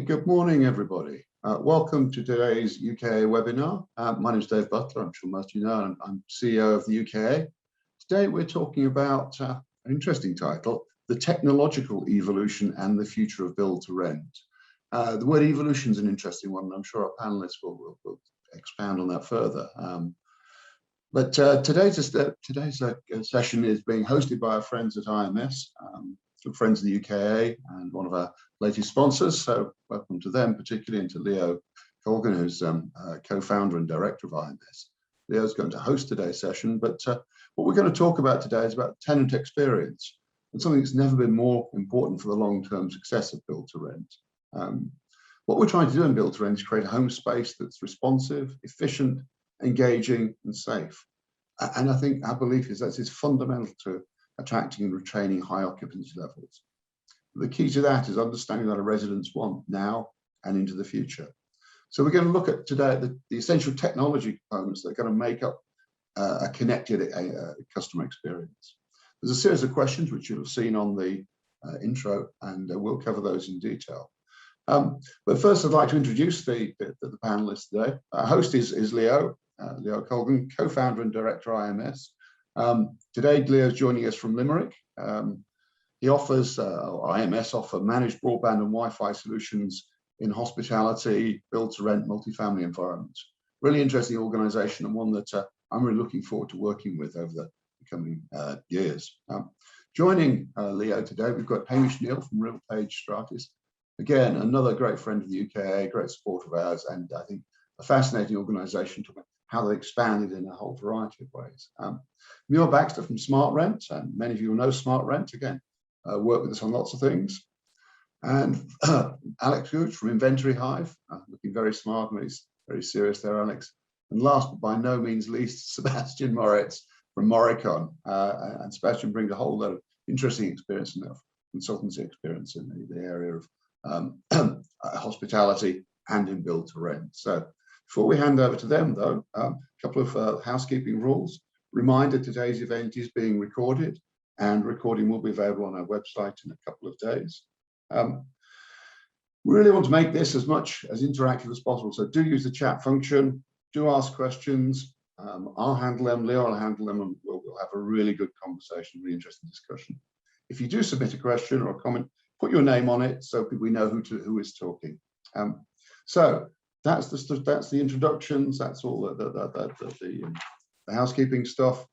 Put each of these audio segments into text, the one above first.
Good morning, everybody. Welcome to today's UKA webinar. My name is Dave Butler. I'm sure most of you know, and I'm CEO of the UKA. Today, we're talking about an interesting title, The Technological Evolution and the Future of Build to Rent. The word evolution is an interesting one, and I'm sure our panelists will expand on that further. Today's session is being hosted by our friends at IMS, good friends of the UKA and one of our latest sponsors. So welcome to them, particularly, and to Leo Colgan, who's co-founder and director of IMS. Leo's going to host today's session, but what we're going to talk about today is about tenant experience, and something that's never been more important for the long-term success of Build to Rent. What we're trying to do in Build to Rent is create a home space that's responsive, efficient, engaging, and safe. And I think our belief is that it's fundamental to attracting and retaining high occupancy levels. The key to that is understanding that our residents want now and into the future. So we're going to look at today the essential technology components that are going to make up a connected customer experience. There's a series of questions which you'll have seen on the intro, and we'll cover those in detail. But first, I'd like to introduce the panelists today. Our host is Leo Colgan, co-founder and director IMS. Today, Leo's joining us from Limerick. He offers, IMS offer managed broadband and Wi-Fi solutions in hospitality, build to rent, multifamily environments. Really interesting organisation, and one that I'm really looking forward to working with over the coming years. Joining Leo today, we've got Hamish Neal from Real Page Stratis. Again, another great friend of the UKA, great support of ours, and I think a fascinating organisation to how they expanded in a whole variety of ways. Muir Baxter from Smart Rent, and many of you will know Smart Rent, again, work with us on lots of things. And Alex Gooch from Inventory Hive, looking very smart and very serious there, Alex. And last but by no means least, Sebastian Moritz from Moricon. And Sebastian brings a whole lot of interesting experience and consultancy experience in the area of hospitality and in build to rent. So before we hand over to them, though, a couple of housekeeping rules. Reminder, today's event is being recorded, and recording will be available on our website in a couple of days. We really want to make this as much as interactive as possible, so do use the chat function, do ask questions. I'll handle them, Leo will handle them, and we'll have a really good conversation, really interesting discussion. If you do submit a question or a comment, put your name on it so we know who is talking. So that's the introductions. That's all the housekeeping stuff.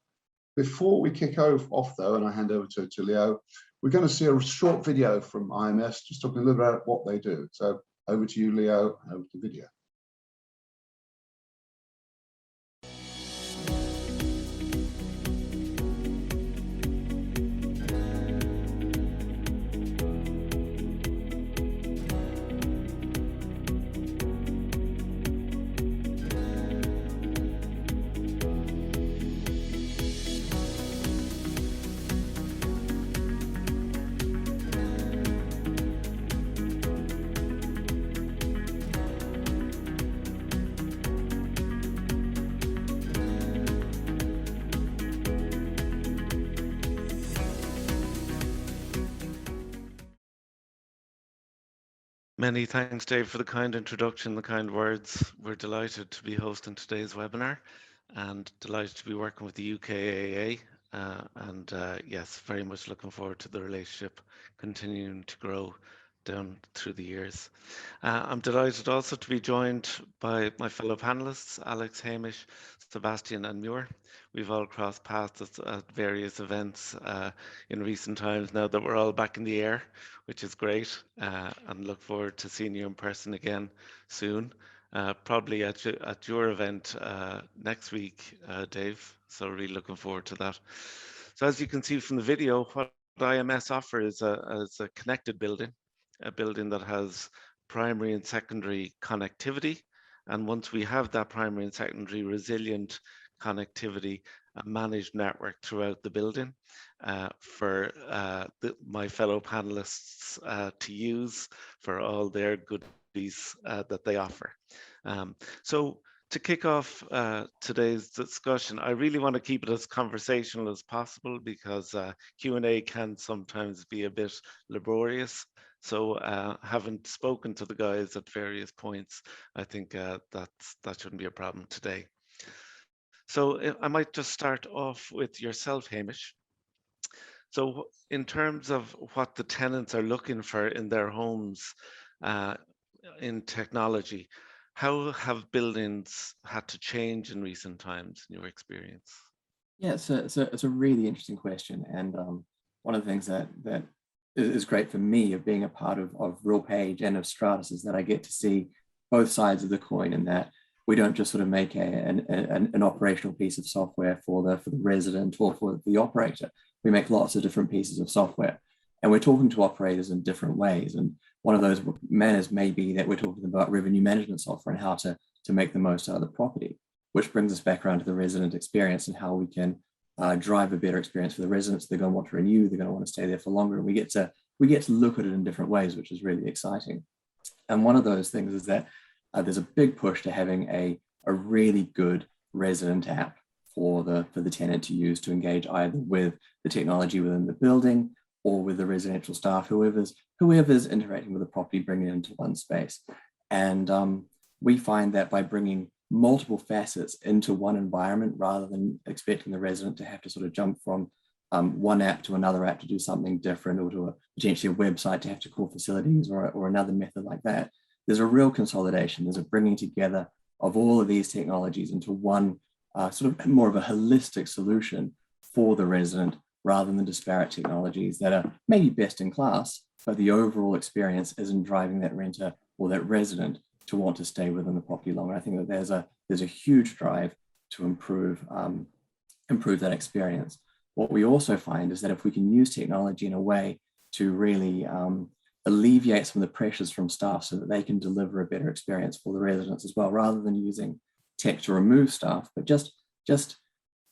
Before we kick off though, and I hand over to Leo, we're going to see a short video from IMS, just talking a little bit about what they do. So over to you, Leo, and over to the video. Many thanks, Dave, for the kind introduction, the kind words. We're delighted to be hosting today's webinar and delighted to be working with the UKAA. Yes, very much looking forward to the relationship continuing to grow down through the years. I'm delighted also to be joined by my fellow panelists, Alex, Hamish, Sebastian and Muir. We've all crossed paths at various events in recent times now that we're all back in the air, which is great, and look forward to seeing you in person again soon, probably at your event next week, Dave. So really looking forward to that. So as you can see from the video, what IMS offer is a connected building, a building that has primary and secondary connectivity. And once we have that primary and secondary resilient connectivity, a managed network throughout the building for my fellow panelists to use for all their goodies that they offer. So to kick off today's discussion, I really want to keep it as conversational as possible because Q&A can sometimes be a bit laborious. So having spoken to the guys at various points, I think that shouldn't be a problem today. So I might just start off with yourself, Hamish. So in terms of what the tenants are looking for in their homes uh, in technology, how have buildings had to change in recent times in your experience? Yeah, it's a really interesting question, and one of the things that is great for me of being a part of RealPage and of Stratus is that I get to see both sides of the coin, and that we don't just sort of make an operational piece of software for the resident or for the operator. We make lots of different pieces of software, and we're talking to operators in different ways. And one of those manners may be that we're talking about revenue management software and how to make the most out of the property, which brings us back around to the resident experience and how we can drive a better experience for the residents. They're going to want to renew, they're going to want to stay there for longer, and we get to look at it in different ways, which is really exciting. And one of those things is that there's a big push to having a really good resident app for the tenant to use to engage either with the technology within the building or with the residential staff, whoever's interacting with the property, bringing it into one space. And we find that by bringing multiple facets into one environment, rather than expecting the resident to have to sort of jump from one app to another app to do something different, or to potentially a website to have to call facilities, or another method like that, there's a real consolidation. There's a bringing together of all of these technologies into one sort of more of a holistic solution for the resident, rather than disparate technologies that are maybe best in class, but the overall experience isn't driving that renter or that resident to want to stay within the property longer. I think that there's a huge drive to improve that experience. What we also find is that if we can use technology in a way to really alleviate some of the pressures from staff so that they can deliver a better experience for the residents as well, rather than using tech to remove staff, but just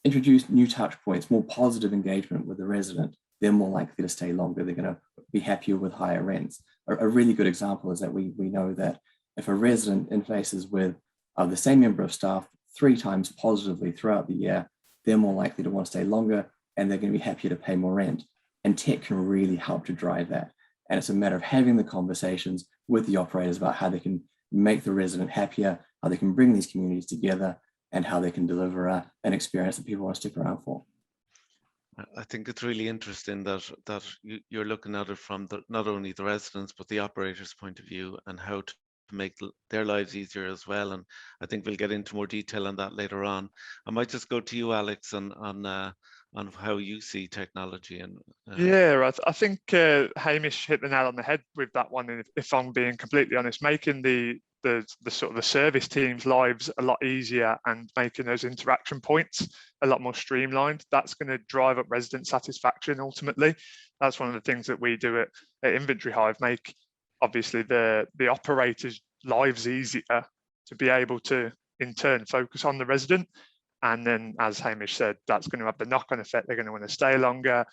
introduce new touch points, more positive engagement with the resident, they're more likely to stay longer. They're going to be happier with higher rents. A really good example is that we know that if a resident interfaces with the same member of staff 3 times positively throughout the year, they're more likely to want to stay longer, and they're going to be happier to pay more rent. And tech can really help to drive that. And it's a matter of having the conversations with the operators about how they can make the resident happier, how they can bring these communities together, and how they can deliver an experience that people want to stick around for. I think it's really interesting that you're looking at it from not only the residents but the operators' point of view, and how to make their lives easier as well. And I think we'll get into more detail on that later on. I might just go to you, Alex, on how you see technology. And yeah, I think Hamish hit the nail on the head with that one. And if I'm being completely honest, making the sort of the service teams' lives a lot easier and making those interaction points a lot more streamlined, that's going to drive up resident satisfaction ultimately. That's one of the things that we do at Inventory Hive, make obviously the operators' lives easier to be able to in turn focus on the resident. And then, as Hamish said, that's going to have the knock-on effect. They're going to want to stay longer,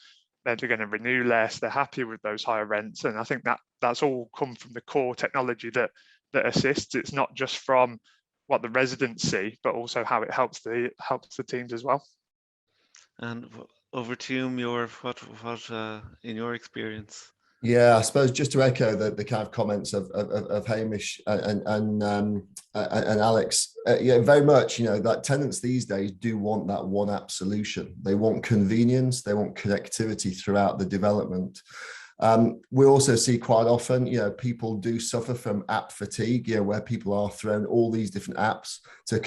they're going to renew less, they're happier with those higher rents. And I think that's all come from the core technology that assists. It's not just from what the residents see, but also how it helps the teams as well. And over to you, Muir, what in your experience? Yeah, I suppose just to echo the kind of comments of Hamish and Alex, yeah, very much, that tenants these days do want that one app solution. They want convenience, they want connectivity throughout the development. We also see quite often, people do suffer from app fatigue, where people are thrown all these different apps to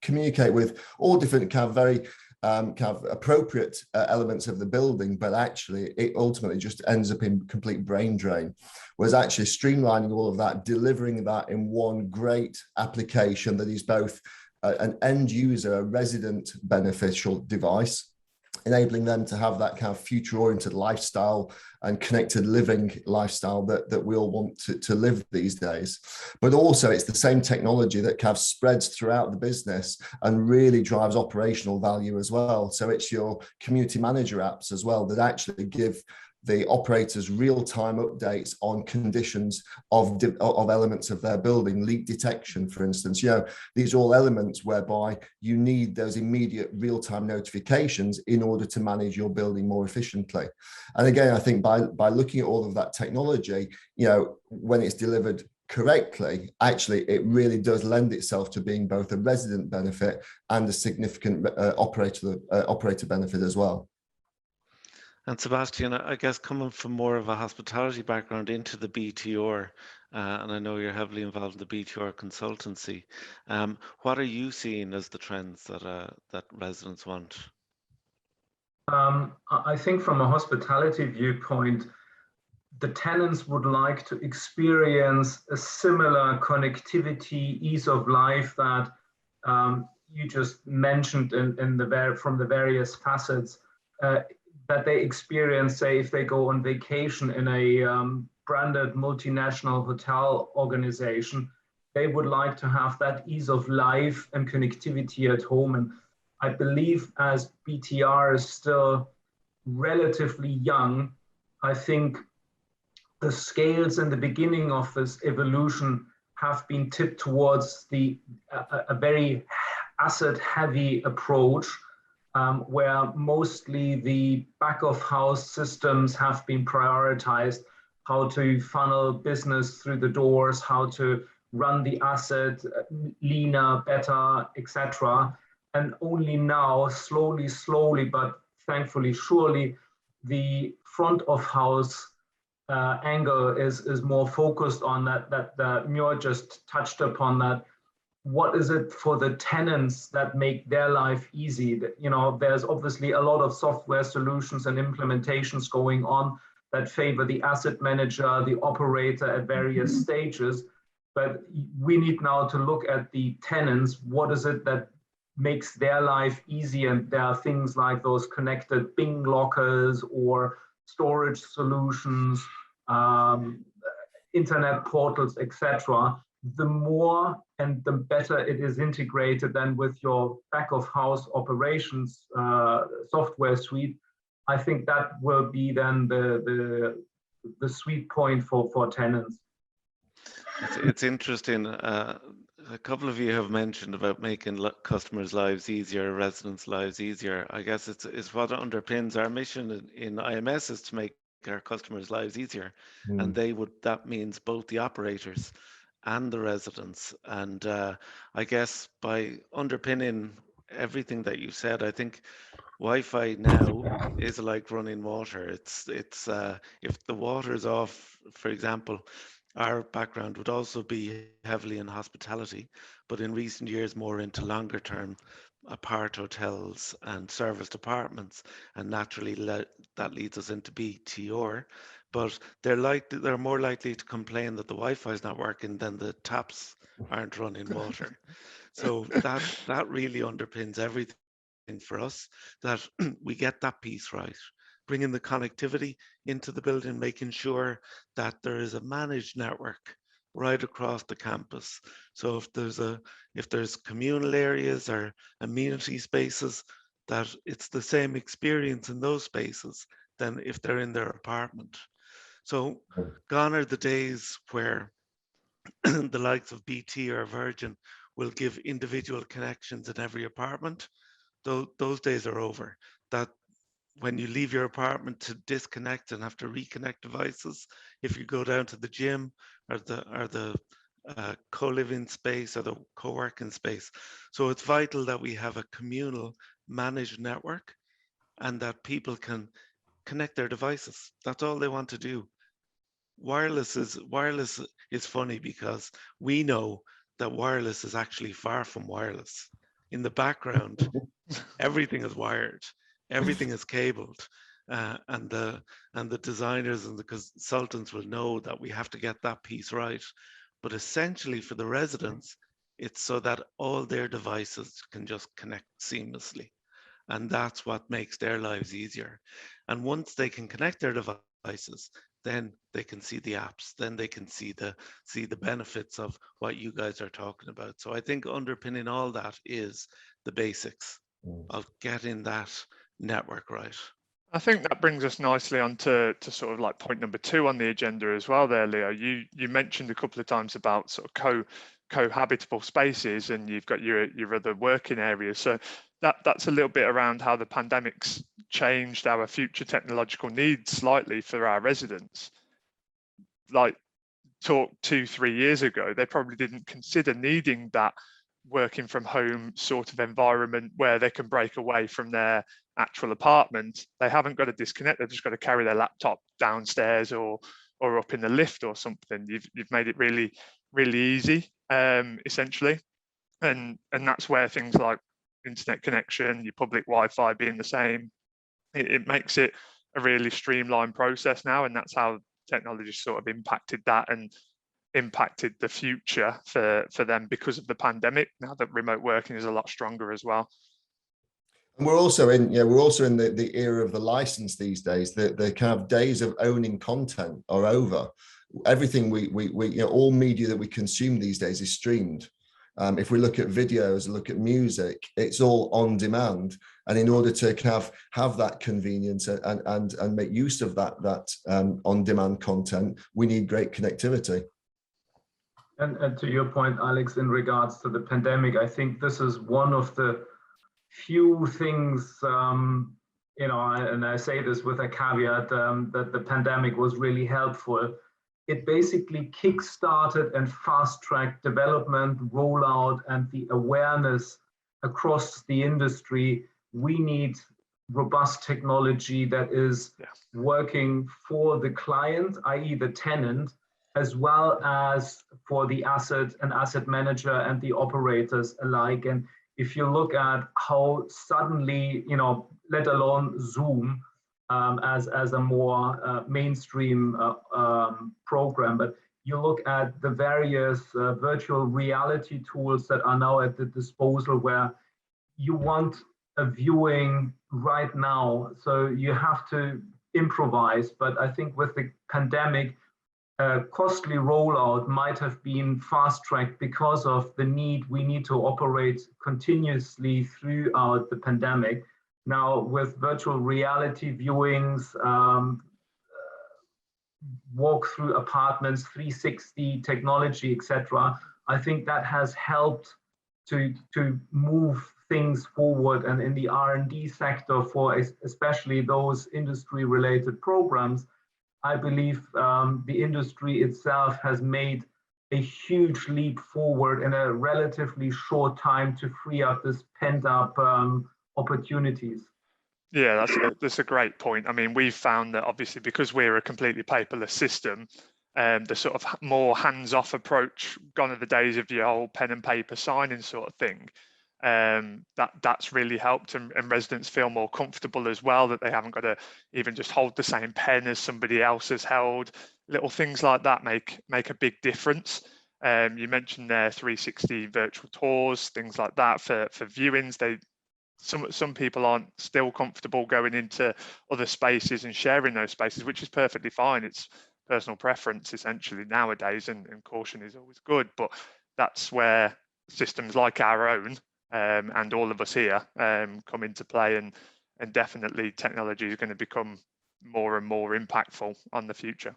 communicate with all different kind of very kind of appropriate elements of the building, but actually it ultimately just ends up in complete brain drain. Whereas actually streamlining all of that, delivering that in one great application that is both an end user, a resident beneficial device, enabling them to have that kind of future-oriented lifestyle and connected living lifestyle that we all want to live these days. But also it's the same technology that kind of spreads throughout the business and really drives operational value as well. So it's your community manager apps as well that actually give the operators real-time updates on conditions of elements of their building, leak detection, for instance. You know, these are all elements whereby you need those immediate real-time notifications in order to manage your building more efficiently. And again, I think by looking at all of that technology, you know, when it's delivered correctly, actually, it really does lend itself to being both a resident benefit and a significant operator benefit as well. And Sebastian, I guess coming from more of a hospitality background into the BTR, and I know you're heavily involved in the BTR consultancy, what are you seeing as the trends that residents want? I think from a hospitality viewpoint, the tenants would like to experience a similar connectivity, ease of life that you just mentioned from the various facets that they experience, say, if they go on vacation in a branded multinational hotel organization. They would like to have that ease of life and connectivity at home. And I believe as BTR is still relatively young, I think the scales in the beginning of this evolution have been tipped towards a very asset-heavy approach, where mostly the back-of-house systems have been prioritized, how to funnel business through the doors, how to run the asset leaner, better, etc. And only now, slowly, but thankfully, surely, the front of house angle is more focused on that Muir just touched upon that. What is it for the tenants that make their life easy? You know, there's obviously a lot of software solutions and implementations going on that favor the asset manager, the operator at various stages. But we need now to look at the tenants. What is it that makes their life easy? And there are things like those connected Bing lockers or storage solutions, internet portals, etc. The more and the better it is integrated then with your back of house operations software suite, I think that will be then the sweet point for tenants. It's interesting. A couple of you have mentioned about making customers' lives easier, residents' lives easier. I guess it's what underpins our mission in IMS is to make our customers' lives easier, and that means both the operators and the residents. And I guess by underpinning everything that you said, I think Wi-Fi now is like running water. It's if the water is off, for example, our background would also be heavily in hospitality, but in recent years more into longer term apart hotels and serviced apartments, and naturally that leads us into BTR. But they're more likely to complain that the Wi-Fi is not working than the taps aren't running water. So that really underpins everything for us, that we get that piece right, bringing the connectivity into the building, making sure that there is a managed network right across the campus. So if there's communal areas or amenity spaces, that it's the same experience in those spaces than if they're in their apartment. So gone are the days where the likes of BT or Virgin will give individual connections in every apartment. Those days are over. That when you leave your apartment to disconnect and have to reconnect devices, if you go down to the gym or the co-living space or the co-working space. So it's vital that we have a communal managed network and that people can connect their devices. That's all they want to do. Wireless is funny because we know that wireless is actually far from wireless. In the background, everything is wired, everything is cabled, and the designers and the consultants will know that we have to get that piece right. But essentially for the residents, it's so that all their devices can just connect seamlessly. And that's what makes their lives easier. And once they can connect their devices, then they can see the apps, then they can see the benefits of what you guys are talking about. So I think underpinning all that is the basics of getting that network right. I think that brings us nicely on to sort of like point number 2 on the agenda as well there, Leo. You mentioned a couple of times about sort of cohabitable spaces, and you've got your other working areas. So that's a little bit around how the pandemic's changed our future technological needs slightly for our residents. Like talk 2-3 years ago, they probably didn't consider needing that working from home sort of environment where they can break away from their actual apartment. They haven't got to disconnect, they've just got to carry their laptop downstairs or up in the lift or something. You've made it really, really easy, essentially. And that's where things like internet connection, your public Wi-Fi being the same, it makes it a really streamlined process now, and that's how technology sort of impacted that and impacted the future for them because of the pandemic, now that remote working is a lot stronger as well. And we're also in the era of the license these days. The kind of days of owning content are over. Everything we all media that we consume these days is streamed. If we look at videos, look at music, it's all on demand. And in order to kind of have that convenience and make use of that on demand content, we need great connectivity. And to your point, Alex, in regards to the pandemic, I think this is one of the few things, and I say this with a caveat, that the pandemic was really helpful. It basically kick-started and fast-tracked development, rollout, and the awareness across the industry. We need robust technology that is working for the client, i.e. the tenant, as well as for the asset and asset manager and the operators alike. And if you look at how suddenly, let alone Zoom as a more mainstream program, but you look at the various virtual reality tools that are now at the disposal where you want a viewing right now, so you have to improvise. But I think with the pandemic, costly rollout might have been fast-tracked because of the we need to operate continuously throughout the pandemic. Now, with virtual reality viewings, walk through apartments, 360 technology, etc., I think that has helped to move things forward. And in the R&D sector, for especially those industry-related programs, I believe the industry itself has made a huge leap forward in a relatively short time to free up this pent-up opportunities. Yeah, that's a great point. I mean, we've found that obviously because we're a completely paperless system, the sort of more hands-off approach, gone are the days of the old pen and paper signing sort of thing. That's really helped, and residents feel more comfortable as well, that they haven't got to even just hold the same pen as somebody else has held. Little things like that make a big difference. You mentioned there 360 virtual tours, things like that for viewings. Some people aren't still comfortable going into other spaces and sharing those spaces, which is perfectly fine. It's personal preference essentially nowadays, and caution is always good. But that's where systems like our own and all of us here come into play, and definitely technology is going to become more and more impactful on the future.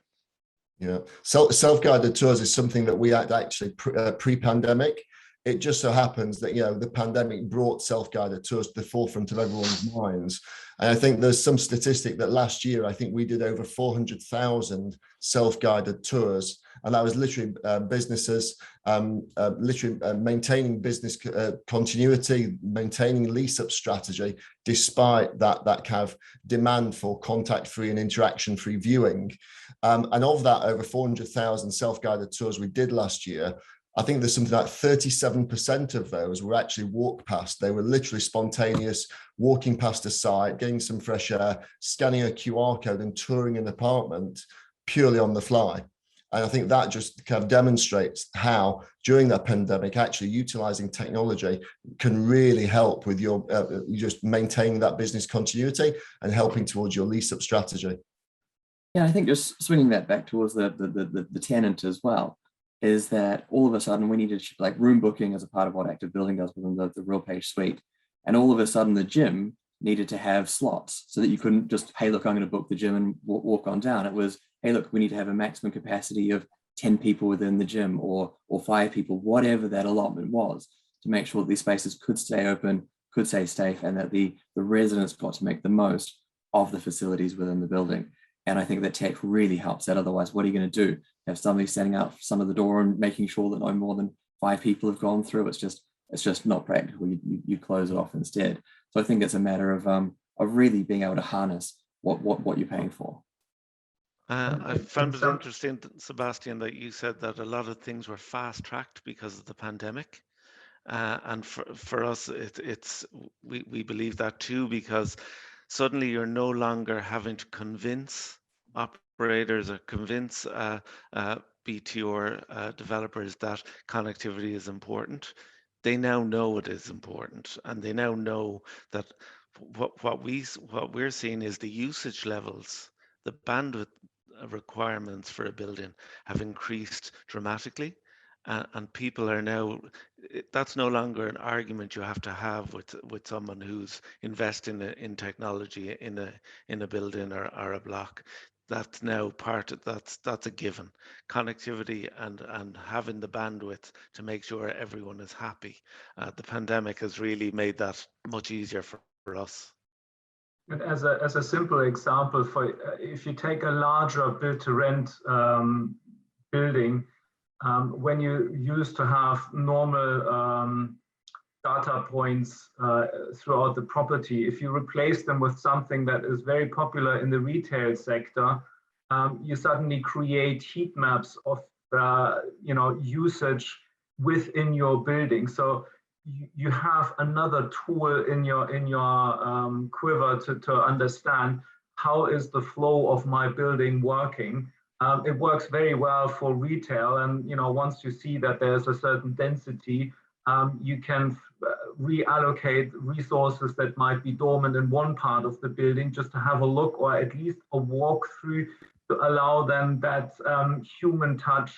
Yeah, self-guided tours is something that we had actually pre-pandemic. It just so happens that the pandemic brought self-guided tours to the forefront of everyone's minds. And I think there's some statistic that last year, I think we did over 400,000 self-guided tours. And that was literally businesses, maintaining business continuity, maintaining lease-up strategy, despite that kind of demand for contact-free and interaction-free viewing. And of that, over 400,000 self-guided tours we did last year, I think there's something like 37% of those were actually walk past. They were literally spontaneous, walking past a site, getting some fresh air, scanning a QR code and touring an apartment purely on the fly. And I think that just kind of demonstrates how during that pandemic, actually utilizing technology can really help with your just maintaining that business continuity and helping towards your lease-up strategy. Yeah, I think just swinging that back towards the tenant as well, is that all of a sudden we needed like room booking as a part of what active building does within the RealPage suite. And all of a sudden the gym needed to have slots so that you couldn't just, hey, look, I'm going to book the gym and walk on down. It was, hey, look, we need to have a maximum capacity of 10 people within the gym, or 5 people, whatever that allotment was, to make sure that these spaces could stay open, could stay safe, and that the residents got to make the most of the facilities within the building. And I think that tech really helps that. Otherwise, what are you going to do? Have somebody standing out some of the door and making sure that no more than 5 people have gone through? It's just not practical. You close it off instead. So I think it's a matter of really being able to harness what you're paying for. I found it interesting, Sebastian, that you said that a lot of things were fast tracked because of the pandemic. And for us, we believe that too, because suddenly you're no longer having to convince operators or convince BTR developers that connectivity is important. They now know it is important, and they now know that what we're seeing is the usage levels, the bandwidth requirements for a building have increased dramatically. And people are now, that's no longer an argument you have to have with someone who's investing in technology in a building or a block. That's now that's a given. Connectivity and having the bandwidth to make sure everyone is happy. The pandemic has really made that much easier for us. And as a simple example, if you take a larger build-to-rent building, when you used to have normal data points throughout the property, if you replace them with something that is very popular in the retail sector, you suddenly create heat maps of usage within your building. So you have another tool in your quiver to understand how is the flow of my building working. It works very well for retail, and once you see that there's a certain density, you can reallocate resources that might be dormant in one part of the building just to have a look, or at least a walkthrough, to allow them that human touch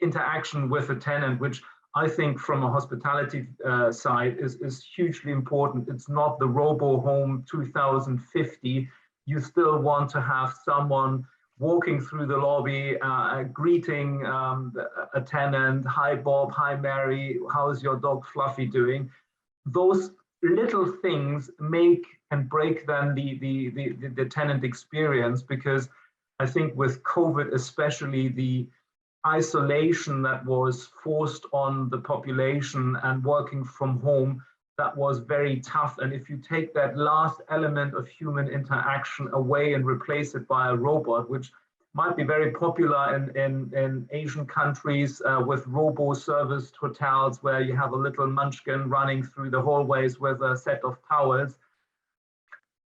interaction with a tenant, which I think from a hospitality side is hugely important. It's not the Robo Home 2050. You still want to have someone walking through the lobby, greeting a tenant. Hi, Bob. Hi, Mary. How's your dog Fluffy doing? Those little things make and break then the tenant experience, because I think with COVID, especially the isolation that was forced on the population and working from home, that was very tough. And if you take that last element of human interaction away and replace it by a robot, which might be very popular in Asian countries with robo-serviced hotels, where you have a little munchkin running through the hallways with a set of towels.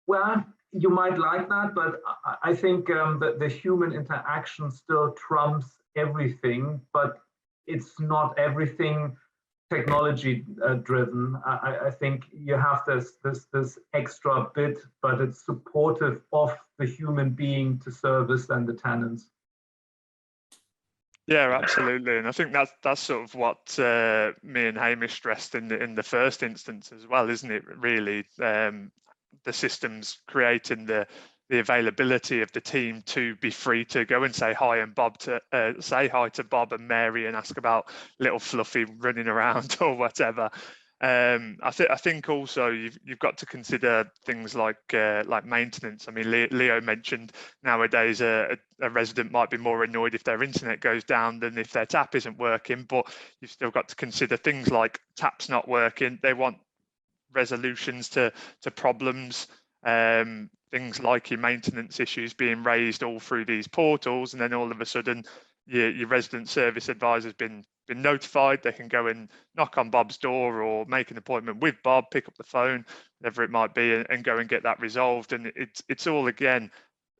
Well, you might like that, but I think that the human interaction still trumps everything, but it's not everything technology driven. I think you have this extra bit, but it's supportive of the human being to service and the tenants. Yeah, absolutely, and I think that's sort of what me and Hamish stressed in the first instance as well, isn't it? Really, the systems creating the availability of the team to be free to go and say hi and say hi to Bob and Mary and ask about little Fluffy running around or whatever. I think also you've got to consider things like maintenance. I mean, Leo mentioned nowadays a resident might be more annoyed if their internet goes down than if their tap isn't working, but you've still got to consider things like taps not working. They want resolutions to problems, things like your maintenance issues being raised all through these portals, and then all of a sudden your resident service advisor's been notified. They can go and knock on Bob's door or make an appointment with Bob, pick up the phone, whatever it might be, and go and get that resolved. And it's all again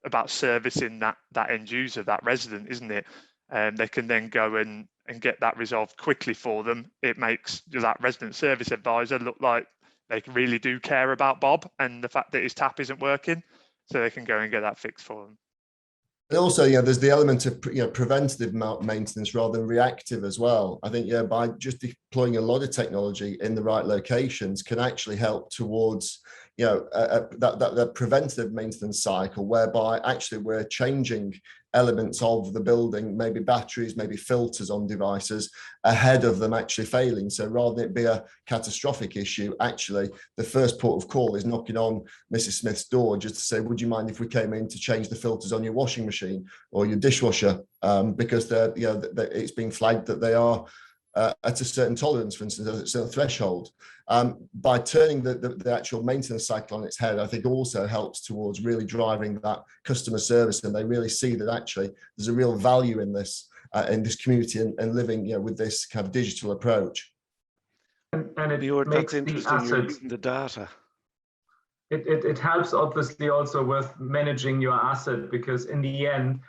about servicing that end user, that resident, isn't it? And they can then go and get that resolved quickly for them. It makes that resident service advisor look like they really do care about Bob and the fact that his tap isn't working, so they can go and get that fixed for them. And also, there's the element of preventative maintenance rather than reactive as well. I think by just deploying a lot of technology in the right locations can actually help towards that preventative maintenance cycle, whereby actually we're changing elements of the building, maybe batteries, maybe filters on devices, ahead of them actually failing. So rather than it be a catastrophic issue, actually the first port of call is knocking on Mrs. Smith's door just to say, would you mind if we came in to change the filters on your washing machine or your dishwasher, because it's being flagged that they are at a certain tolerance, for instance, at a certain threshold. By turning the actual maintenance cycle on its head, I think also helps towards really driving that customer service, and they really see that actually there's a real value in this community and living with this kind of digital approach. And it that's makes interesting. the assets, you're using the data. It helps obviously also with managing your asset, because in the end,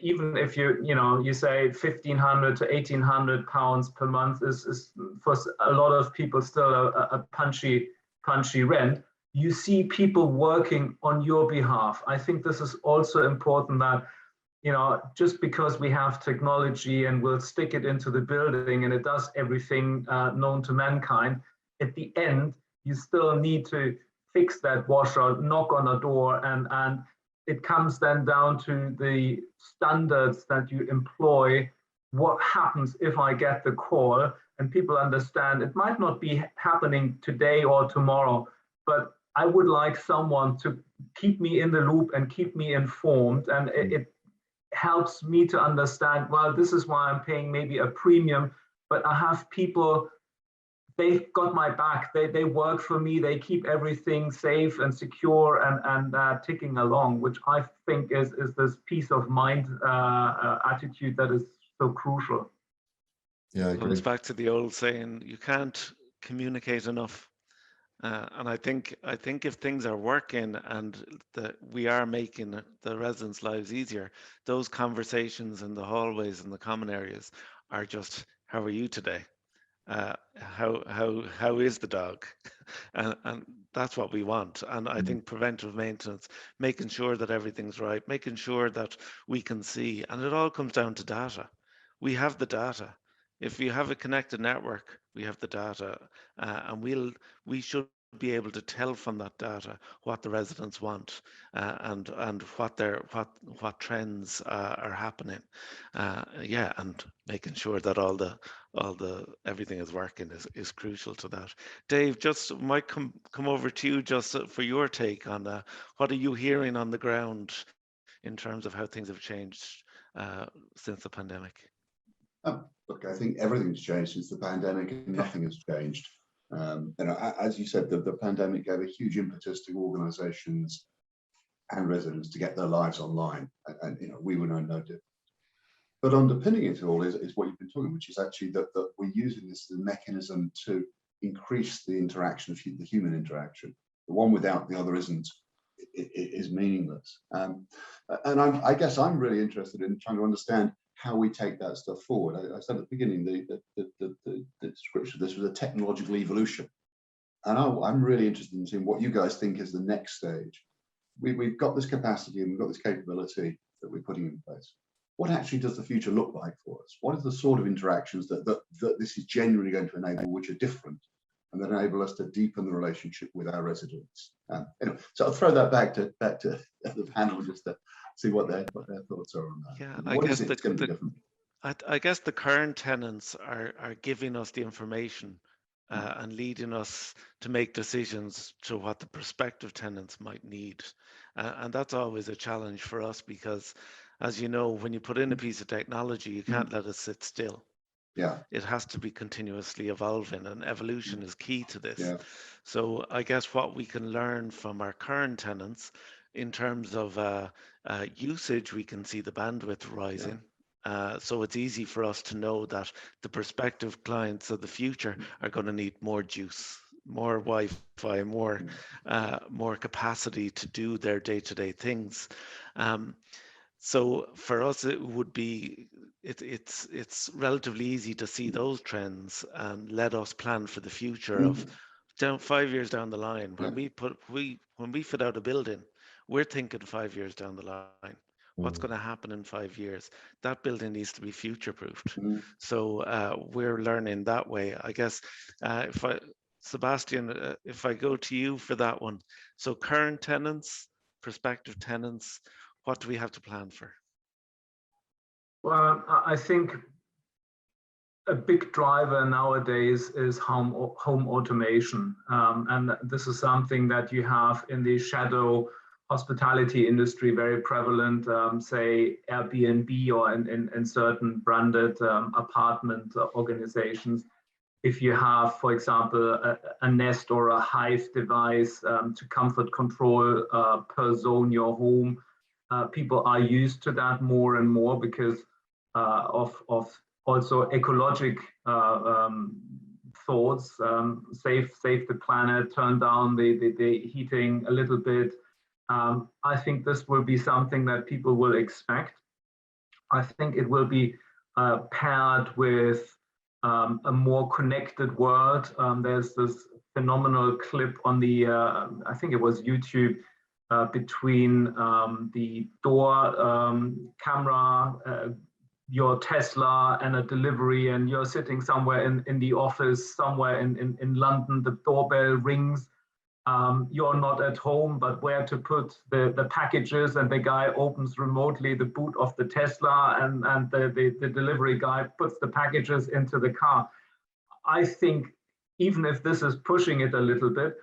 even if you say 1,500 to 1,800 pounds per month is for a lot of people still a punchy rent, you see people working on your behalf. I think this is also important, that just because we have technology and we'll stick it into the building and it does everything known to mankind, at the end you still need to fix that washer, knock on a door, and it comes then down to the standards that you employ. What happens if I get the call? And people understand it might not be happening today or tomorrow, but I would like someone to keep me in the loop and keep me informed. And it helps me to understand, well, this is why I'm paying maybe a premium, but I have people, they've got my back. They work for me. They keep everything safe and secure and ticking along, which I think is this peace of mind attitude that is so crucial. Yeah, I agree. It goes back to the old saying, you can't communicate enough. And I think if things are working and that we are making the residents' lives easier, those conversations in the hallways and the common areas are just, how are you today? How is the dog? and that's what we want. And I think preventive maintenance, making sure that everything's right, making sure that we can see, and it all comes down to data. We have the data. If you have a connected network, we have the data, and we should be able to tell from that data what the residents want, and what trends are happening. And making sure that all the everything is working is crucial to that. Dave, just might come over to you just for your take on what are you hearing on the ground in terms of how things have changed since the pandemic? Look, I think everything's changed since the pandemic, and nothing has changed. As you said, the pandemic gave a huge impetus to organisations and residents to get their lives online, and we were no different. But underpinning it all is what you've been talking, which is actually that we're using this as a mechanism to increase the interaction of the human interaction. The one without the other is meaningless. And I guess I'm really interested in trying to understand how we take that stuff forward. I said at the beginning, the description of this was a technological evolution. And I'm really interested in seeing what you guys think is the next stage. We've got this capacity and we've got this capability that we're putting in place. What actually does the future look like for us? What are the sort of interactions that this is genuinely going to enable, which are different, and that enable us to deepen the relationship with our residents? So I'll throw that back to the panel just to see what their thoughts are on that. Yeah, I guess the current tenants are giving us the information and leading us to make decisions to what the prospective tenants might need. And that's always a challenge for us, because, as you know, when you put in a piece of technology, you can't let it sit still. Yeah, it has to be continuously evolving, and evolution is key to this. Yeah. So I guess what we can learn from our current tenants in terms of usage, we can see the bandwidth rising. So it's easy for us to know that the prospective clients of the future are going to need more juice, more Wi-Fi, more capacity to do their day-to-day things. So for us, it would be it's relatively easy to see those trends and let us plan for the future of 5 years down the line. When we fit out a building, we're thinking 5 years down the line. what's going to happen in 5 years. That building needs to be future-proofed. Mm. So we're learning that way. I guess Sebastian, if I go to you for that one. So current tenants, prospective tenants, what do we have to plan for? Well, I think a big driver nowadays is home automation. And this is something that you have in the shadow hospitality industry, very prevalent, say Airbnb or in certain branded apartment organizations. If you have, for example, a Nest or a Hive device to comfort control per zone your home, people are used to that more and more because of also ecologic thoughts, save the planet, turn down the heating a little bit. I think this will be something that people will expect. I think it will be paired with a more connected world. There's this phenomenal clip on the, I think it was YouTube, between the door camera, your Tesla, and a delivery, and you're sitting somewhere in the office, somewhere in London, the doorbell rings. You're not at home, but where to put the packages, and the guy opens remotely the boot of the Tesla, and the delivery guy puts the packages into the car. I think even if this is pushing it a little bit,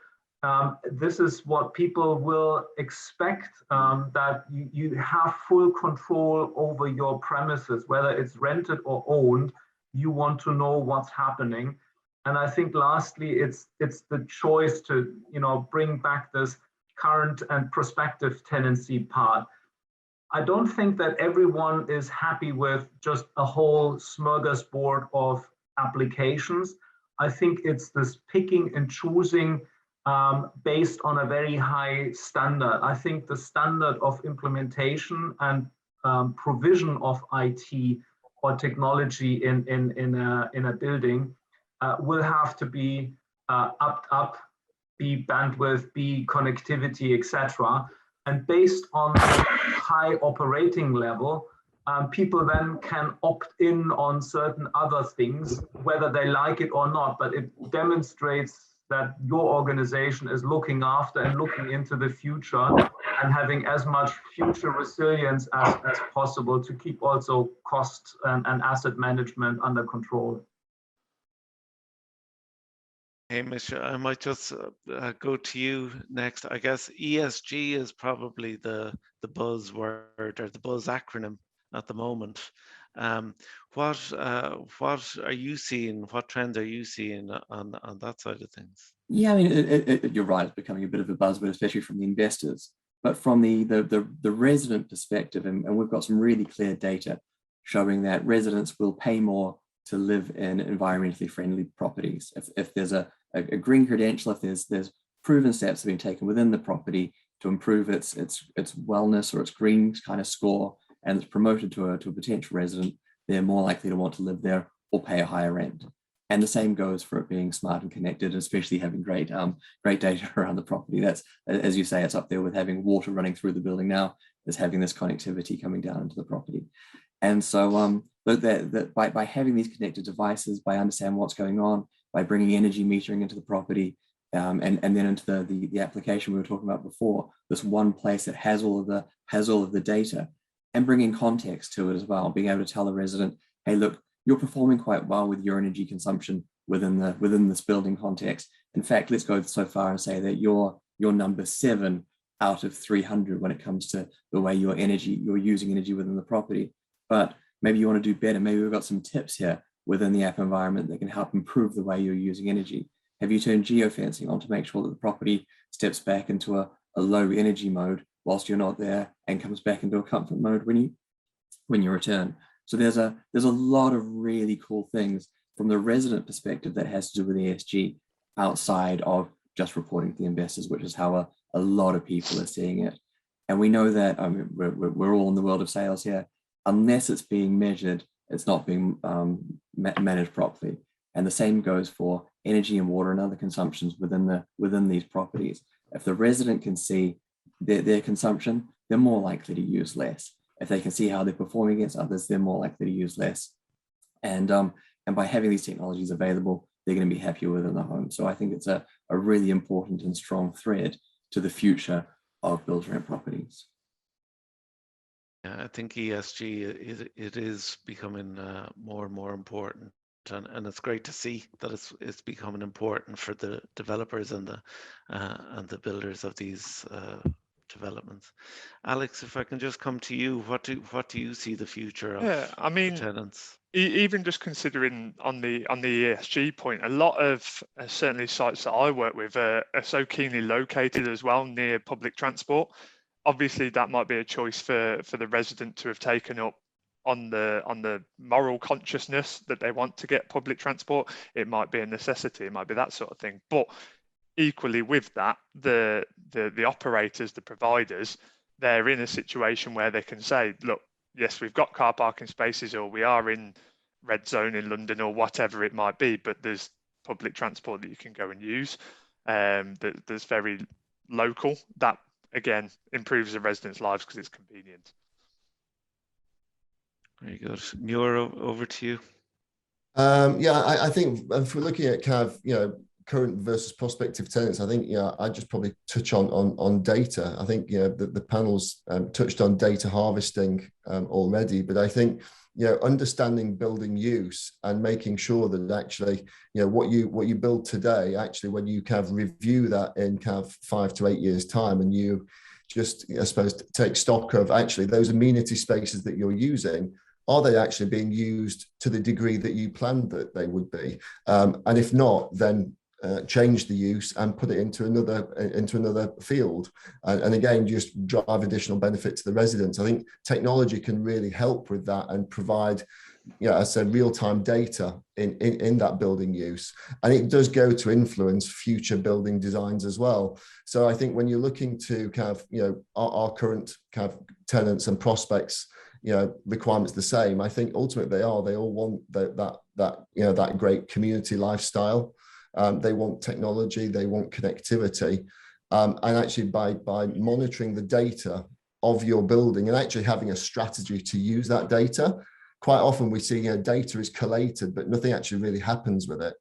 this is what people will expect, that you have full control over your premises, whether it's rented or owned. You want to know what's happening. And I think lastly, it's the choice to bring back this current and prospective tenancy part. I don't think that everyone is happy with just a whole smorgasbord of applications. I think it's this picking and choosing based on a very high standard. I think the standard of implementation and provision of IT or technology in a building will have to be upped up, be bandwidth, be connectivity, etc. And based on the high operating level, people then can opt in on certain other things, whether they like it or not. But it demonstrates that your organization is looking after and looking into the future and having as much future resilience as possible to keep also cost and asset management under control. Hamish, I might just go to you next. I guess ESG is probably the buzzword or the buzz acronym at the moment. What are you seeing? What trends are you seeing on that side of things? Yeah, I mean, you're right. It's becoming a bit of a buzzword, especially from the investors. But from the resident perspective, and we've got some really clear data showing that residents will pay more to live in environmentally friendly properties. If there's a green credential, if there's proven steps have been taken within the property to improve its wellness or its green kind of score, and it's promoted to a potential resident, they're more likely to want to live there or pay a higher rent. And the same goes for it being smart and connected, especially having great data around the property. That's, as you say, it's up there with having water running through the building now, is having this connectivity coming down into the property. And so by having these connected devices, by understanding what's going on, by bringing energy metering into the property, and then into the application we were talking about before, this one place that has all of the data, and bringing context to it as well, being able to tell the resident, hey, look, you're performing quite well with your energy consumption within this building context. In fact, let's go so far and say that you're number 7 out of 300 when it comes to the way you're using energy within the property. But maybe you want to do better. Maybe we've got some tips here within the app environment that can help improve the way you're using energy. Have you turned geofencing on to make sure that the property steps back into a low energy mode whilst you're not there, and comes back into a comfort mode when you return? So there's a lot of really cool things from the resident perspective that has to do with ESG outside of just reporting to the investors, which is how a lot of people are seeing it. And we know that, I mean, we're all in the world of sales here. Unless it's being measured, it's not being managed properly. And the same goes for energy and water and other consumptions within these properties. If the resident can see their consumption, they're more likely to use less. If they can see how they're performing against others, they're more likely to use less. And by having these technologies available, they're going to be happier within the home. So I think it's a really important and strong thread to the future of build-to-rent properties. Yeah, I think ESG, it is becoming more and more important. And it's great to see that it's becoming important for the developers and the builders of these developments. Alex, if I can just come to you, what do you see the future of tenants? Even just considering on the ESG point, a lot of certainly sites that I work with are so keenly located as well near public transport. Obviously, that might be a choice for the resident to have taken up on the moral consciousness that they want to get public transport. It might be a necessity, it might be that sort of thing. But equally with that, the operators, the providers, they're in a situation where they can say, look, yes, we've got car parking spaces, or we are in red zone in London, or whatever it might be, but there's public transport that you can go and use that's very local. That again improves the residents' lives because it's convenient. Very good. Muir, over to you. Yeah, I think if we're looking at kind of, current versus prospective tenants, I think, I just probably touch on data. I think, the panels touched on data harvesting already, but I think, understanding building use and making sure that actually, what you build today, actually, when you kind of review that in kind of 5 to 8 years time, and you just, I suppose, take stock of actually those amenity spaces that you're using, are they actually being used to the degree that you planned that they would be? And if not, then change the use and put it into another field, and again just drive additional benefit to the residents. I think technology can really help with that and provide, I said, real-time data in that building use, and it does go to influence future building designs as well. So I think when you're looking to kind of, our current kind of tenants and prospects, requirements the same, I think ultimately they all want that great community lifestyle. They want technology, they want connectivity, and actually by monitoring the data of your building and actually having a strategy to use that data, quite often we see data is collated, but nothing actually really happens with it.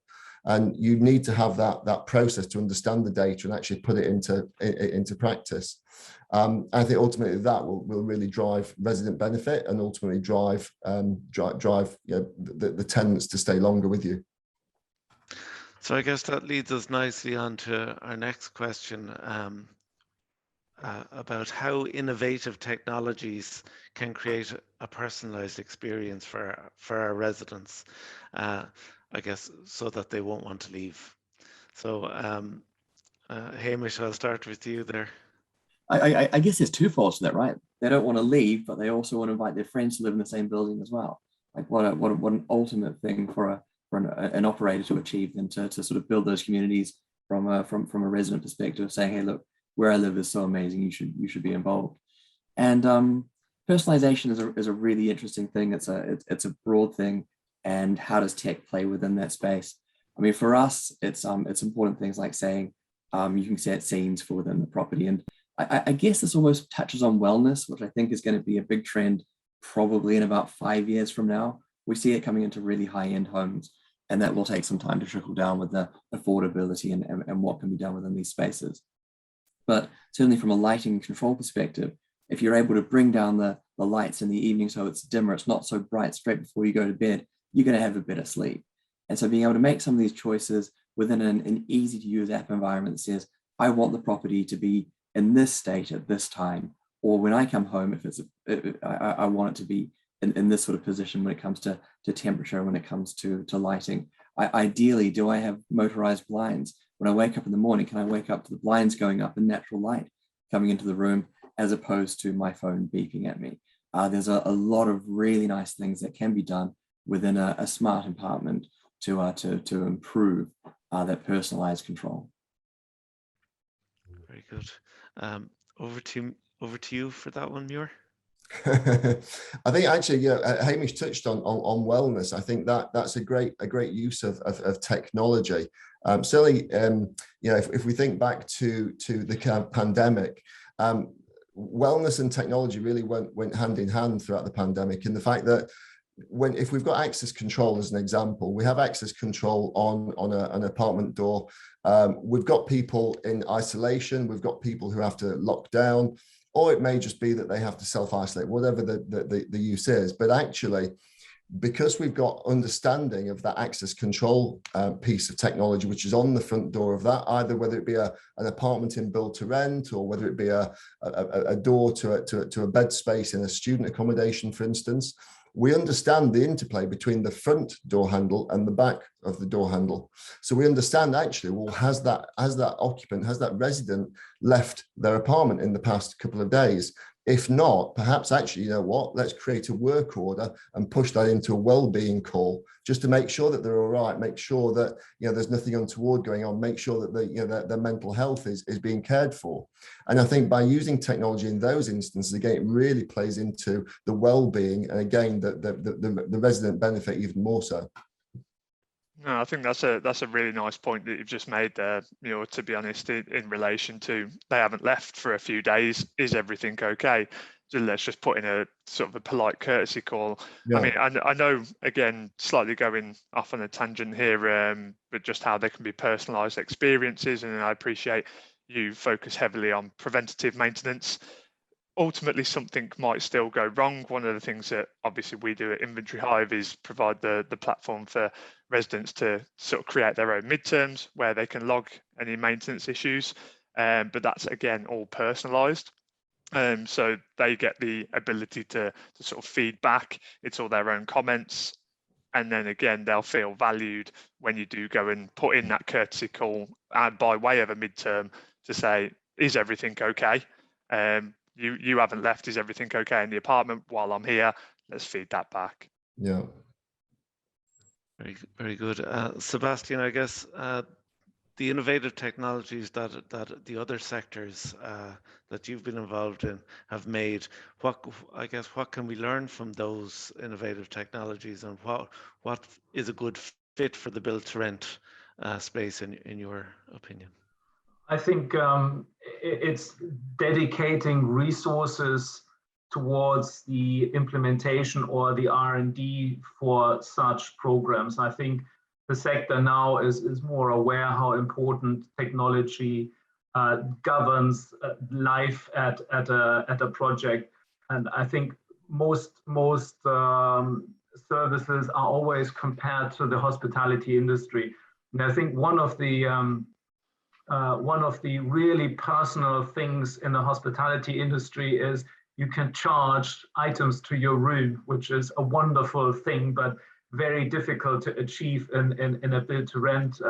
And you need to have that process to understand the data and actually put it into practice. I think ultimately that will really drive resident benefit and ultimately drive the tenants to stay longer with you. So I guess that leads us nicely on to our next question about how innovative technologies can create a personalized experience for our residents, I guess, so that they won't want to leave. So Hamish, I'll start with you there. I guess there's two faults to that, right? They don't want to leave, but they also want to invite their friends to live in the same building as well. Like what an ultimate thing for an operator to achieve, than to sort of build those communities from a resident perspective, saying, hey, look, where I live is so amazing, you should be involved. And personalization is a really interesting thing. It's a broad thing, and how does tech play within that space? I mean, for us, it's important things like saying you can set scenes for within the property, and I guess this almost touches on wellness, which I think is going to be a big trend probably in about 5 years from now. We see it coming into really high-end homes, and that will take some time to trickle down with the affordability and what can be done within these spaces. But certainly from a lighting control perspective, if you're able to bring down the lights in the evening so it's dimmer, it's not so bright straight before you go to bed, you're going to have a better sleep. And so being able to make some of these choices within an easy-to-use app environment that says, I want the property to be in this state at this time, or when I come home, I want it to be in this sort of position when it comes to temperature, when it comes to lighting. Ideally, do I have motorized blinds? When I wake up in the morning, can I wake up to the blinds going up and natural light coming into the room, as opposed to my phone beeping at me? There's a lot of really nice things that can be done within a smart apartment to improve that personalized control. Very good. Over to you for that one, Muir. I think actually, Hamish touched on wellness. I think that's a great use of technology. Certainly, if we think back to the kind of pandemic, wellness and technology really went hand in hand throughout the pandemic, and the fact that if we've got access control as an example, we have access control on an apartment door. We've got people in isolation, we've got people who have to lock down, or it may just be that they have to self-isolate, whatever the use is. But actually, because we've got understanding of that access control piece of technology, which is on the front door of that, either whether it be an apartment in build to rent, or whether it be a door to a bed space in a student accommodation, for instance, we understand the interplay between the front door handle and the back of the door handle. So we understand actually, well, has that occupant, has that resident left their apartment in the past couple of days? If not, perhaps actually, you know what, let's create a work order and push that into a well-being call, just to make sure that they're all right, make sure that, you know, there's nothing untoward going on, make sure that their mental health is being cared for. And I think by using technology in those instances, again, it really plays into the well-being, and again, the resident benefit even more so. No, I think that's a really nice point that you've just made there. You know, to be honest, in relation to they haven't left for a few days, is everything okay? So let's just put in a sort of a polite courtesy call. Yeah. I mean, I know, again, slightly going off on a tangent here, but just how they can be personalised experiences, and I appreciate you focus heavily on preventative maintenance. Ultimately, something might still go wrong. One of the things that obviously we do at Inventory Hive is provide the platform for residents to sort of create their own midterms where they can log any maintenance issues. But that's, again, all personalised. So they get the ability to sort of feed back. It's all their own comments. And then again, they'll feel valued when you do go and put in that courtesy call by way of a midterm to say, is everything okay? You haven't left, is everything okay in the apartment while I'm here? Let's feed that back. Yeah. Very, very good. Sebastian, I guess the innovative technologies that the other sectors that you've been involved in have made, what can we learn from those innovative technologies, and what is a good fit for the build to rent space in your opinion? I think it's dedicating resources towards the implementation or the R&D for such programs. I think the sector now is more aware how important technology governs life at a project, and I think most services are always compared to the hospitality industry. And I think one of the really personal things in the hospitality industry is you can charge items to your room, which is a wonderful thing, but very difficult to achieve in a build-to-rent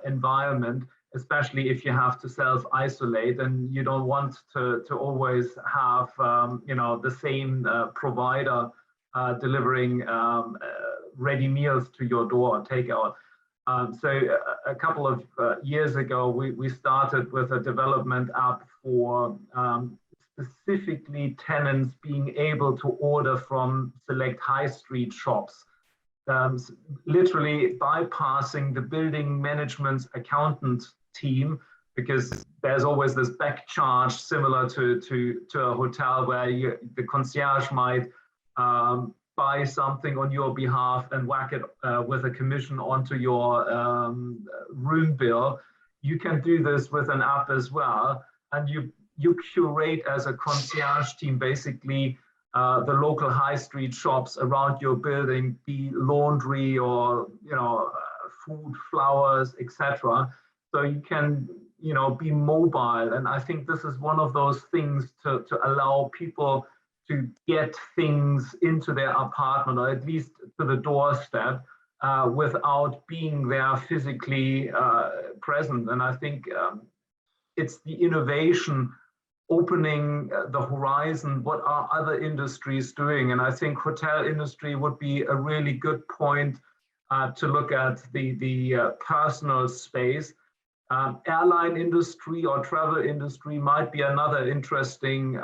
environment, especially if you have to self-isolate and you don't want to always have the same provider delivering ready meals to your door, takeout. So a couple of years ago, we started with a development app for specifically tenants being able to order from select high street shops, literally bypassing the building management's accountant team, because there's always this back charge similar to a hotel where the concierge might buy something on your behalf and whack it with a commission onto your room bill. You can do this with an app as well, and you curate as a concierge team basically the local high street shops around your building, be laundry or food, flowers, etc. So you can be mobile, and I think this is one of those things to allow people to get things into their apartment, or at least to the doorstep, without being there physically present. And I think it's the innovation opening the horizon. What are other industries doing? And I think hotel industry would be a really good point to look at the personal space. Airline industry or travel industry might be another interesting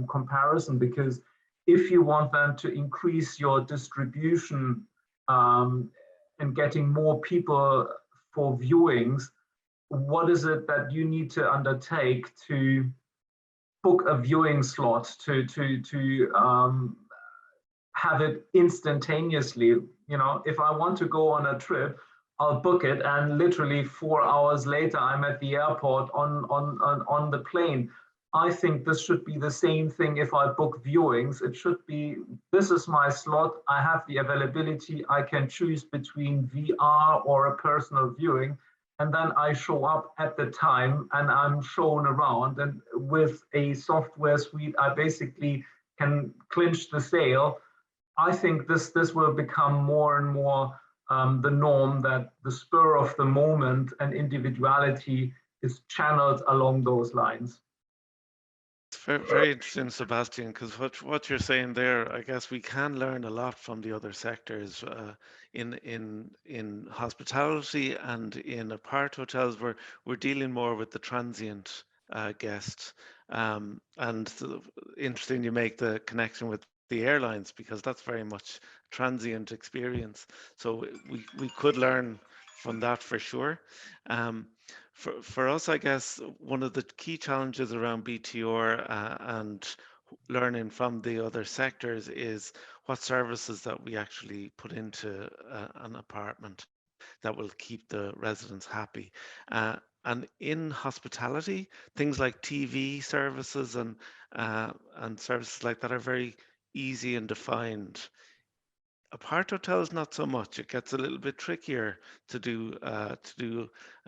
comparison, because if you want them to increase your distribution and getting more people for viewings, what is it that you need to undertake to book a viewing slot to have it instantaneously. You know, if I want to go on a trip, I'll book it, and literally 4 hours later, I'm at the airport on the plane. I think this should be the same thing if I book viewings. It should be, this is my slot, I have the availability, I can choose between VR or a personal viewing, and then I show up at the time and I'm shown around. And with a software suite, I basically can clinch the sale. I think this will become more and more the norm, that the spur of the moment and individuality is channeled along those lines. It's very, very interesting, Sebastian, because what you're saying there, I guess we can learn a lot from the other sectors. In hospitality and in apart hotels, we're dealing more with the transient guest. And interesting you make the connection with the airlines, because that's very much transient experience. So we could learn from that for sure. For us, I guess one of the key challenges around BTR and learning from the other sectors is what services that we actually put into an apartment that will keep the residents happy. And in hospitality, things like TV services and services like that are very easy and defined. Apart hotels, not so much. It gets a little bit trickier to do a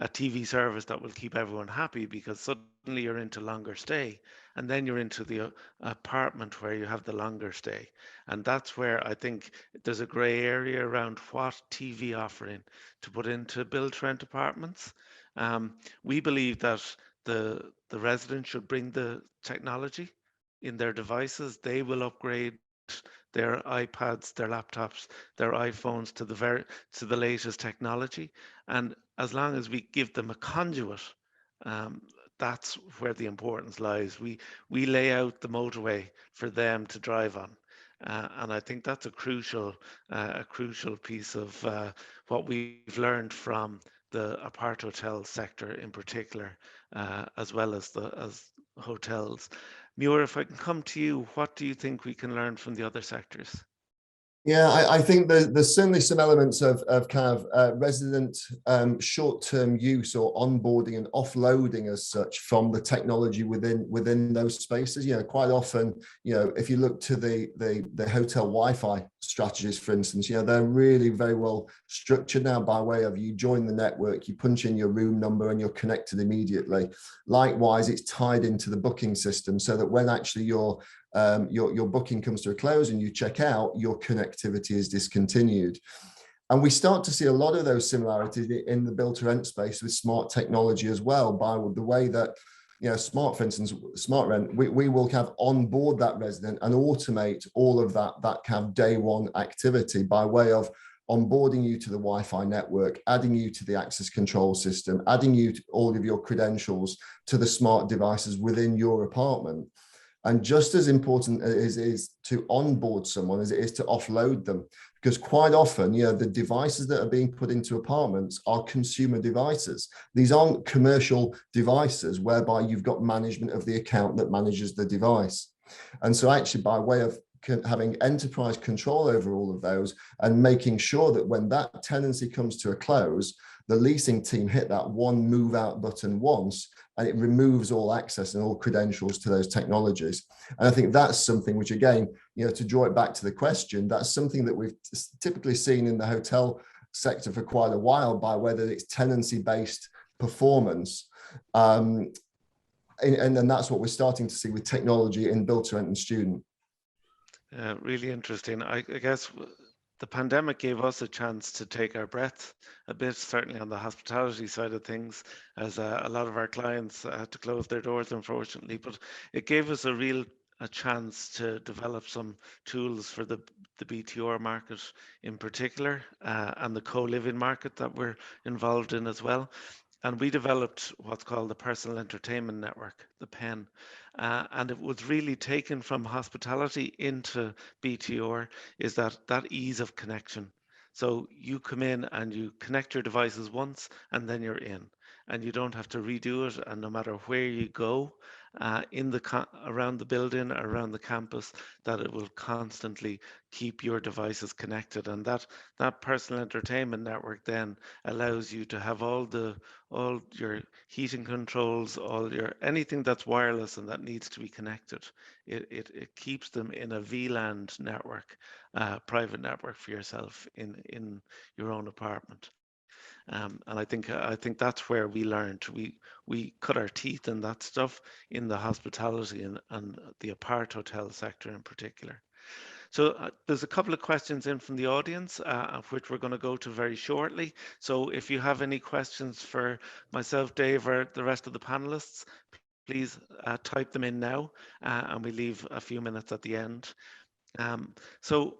TV service that will keep everyone happy, because suddenly you're into longer stay, and then you're into the apartment where you have the longer stay, and that's where I think there's a grey area around what TV offering to put into build to rent apartments. We believe that the resident should bring the technology in their devices. They will upgrade their iPads, their laptops, their iPhones to the latest technology. And as long as we give them a conduit, um, that's where the importance lies. We lay out the motorway for them to drive on. And I think that's a crucial piece of what we've learned from the apart hotel sector in particular, as well as as hotels. Muir, if I can come to you, what do you think we can learn from the other sectors? Yeah, I think there's certainly some elements of kind of resident short-term use or onboarding and offloading as such from the technology within those spaces. You know, quite often, you know, if you look to the hotel Wi-Fi strategies, for instance, you know, they're really very well structured now by way of you join the network, you punch in your room number and you're connected immediately. Likewise, it's tied into the booking system so that when actually your booking comes to a close and you check out, your connectivity is discontinued. And we start to see a lot of those similarities in the build to rent space with smart technology as well, by the way that, you know, for instance, smart rent, we will have onboard that resident and automate all of that kind of day one activity by way of onboarding you to the Wi-Fi network, adding you to the access control system, adding you to all of your credentials to the smart devices within your apartment. And just as important is to onboard someone as it is to offload them, because quite often, you know, the devices that are being put into apartments are consumer devices. These aren't commercial devices whereby you've got management of the account that manages the device. And so actually by way of having enterprise control over all of those and making sure that when that tenancy comes to a close, the leasing team hit that one move out button once, and it removes all access and all credentials to those technologies. And I think that's something which, again, you know, to draw it back to the question, that's something that we've typically seen in the hotel sector for quite a while, by whether it's tenancy-based performance. And that's what we're starting to see with technology in build to rent and student. Really interesting. I guess the pandemic gave us a chance to take our breath a bit, certainly on the hospitality side of things, as a lot of our clients had to close their doors, unfortunately. But it gave us a chance to develop some tools for the BTR market in particular, and the co-living market that we're involved in as well. And we developed what's called the Personal Entertainment Network, the PEN. And it was really taken from hospitality into BTR, is that ease of connection. So you come in and you connect your devices once and then you're in. And you don't have to redo it. And no matter where you go, around the building, around the campus, that it will constantly keep your devices connected, and that personal entertainment network then allows you to have all your heating controls, anything that's wireless and that needs to be connected. It keeps them in a VLAN network, private network for yourself in your own apartment. And I think that's where we learned. We cut our teeth in that stuff in the hospitality and the apart hotel sector in particular. So there's a couple of questions in from the audience, of which we're going to go to very shortly. So if you have any questions for myself, Dave, or the rest of the panelists, please type them in now, and we leave a few minutes at the end. So